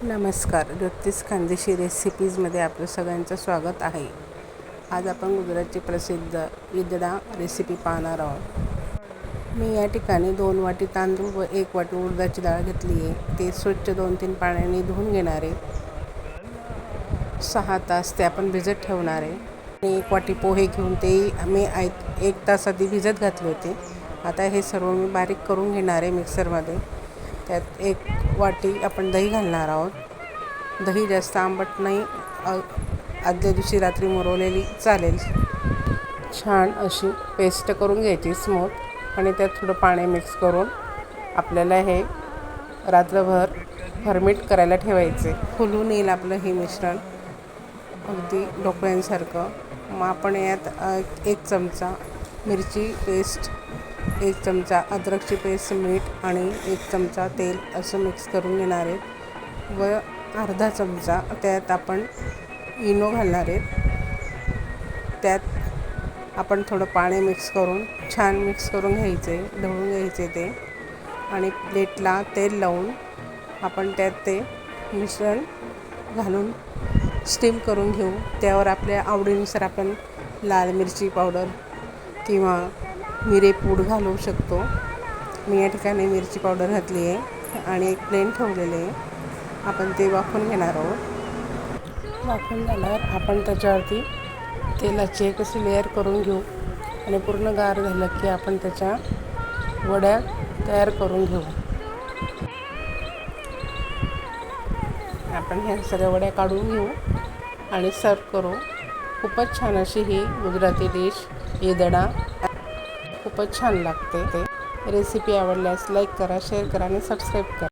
नमस्कार. ज्योतिष खानदेशी रेसिपीजमध्ये आपलं सगळ्यांचं स्वागत आहे. आज आपण गुजरातची प्रसिद्ध ईदडा रेसिपी पाहणार आहोत. मी या ठिकाणी 2 वाटी तांदूळ व 1 वाटी उडदाची डाळ घेतली आहे. ते स्वच्छ 2-3 पाण्याने धुवून घेणार आहे. 6 तास ते आपण भिजत ठेवणार आहे. आणि 1 वाटी पोहे घेऊन तेही मी 1 तास आधी भिजत घातले होते. आता हे सर्व मी बारीक करून घेणार आहे मिक्सरमध्ये. त्यात 1 वाटी आपण दही घालणार आहोत. दही जास्त आंबट नाही, आदल्या दिवशी रात्री मुरवलेली चालेल. छान अशी पेस्ट करून घ्यायची स्मूथ, आणि त्यात थोडं पाणी मिक्स करून आपल्याला हे रात्रभर फर्मेंट करायला ठेवायचे. फुलून येईल आपलं हे मिश्रण अगदी ढोकळ्यांसारखं. मग आपण यात 1 चमचा मिरची पेस्ट, 1 चमचा अद्रकची पेस्ट, मीठ आणि 1 चमचा तेल असं मिक्स करून घेणार आहेत. व अर्धा चमचा त्यात आपण इनो घालणार आहेत. त्यात आपण थोडं पाणी मिक्स करून छान मिक्स करून घ्यायचे, ढवळून घ्यायचे ते. आणि प्लेटला तेल लावून आपण त्यात ते मिश्रण घालून स्टीम करून घेऊ. त्यावर आपल्या आवडीनुसार आपण लाल मिरची पावडर किंवा मिरेपूड घालू शकतो. मी या ठिकाणी मिरची पावडर घातली आहे आणि एक प्लेन ठेवलेले आहे. आपण ते वाफवून घेणार आहोत. वाफवून झाल्यावर आपण त्याच्यावरती तेलाची एक अशी लेअर करून घेऊ आणि पूर्ण गार झालं की आपण त्याच्या वड्या तयार करून घेऊ. आपण ह्या सगळ्या वड्या काढून घेऊ आणि सर्व करू. खूपच छान अशी ही गुजराती डिश ईदडा खूपच छान लागते. रेसिपी आवडल्यास लाईक करा, शेअर करा आणि सबस्क्राईब करा.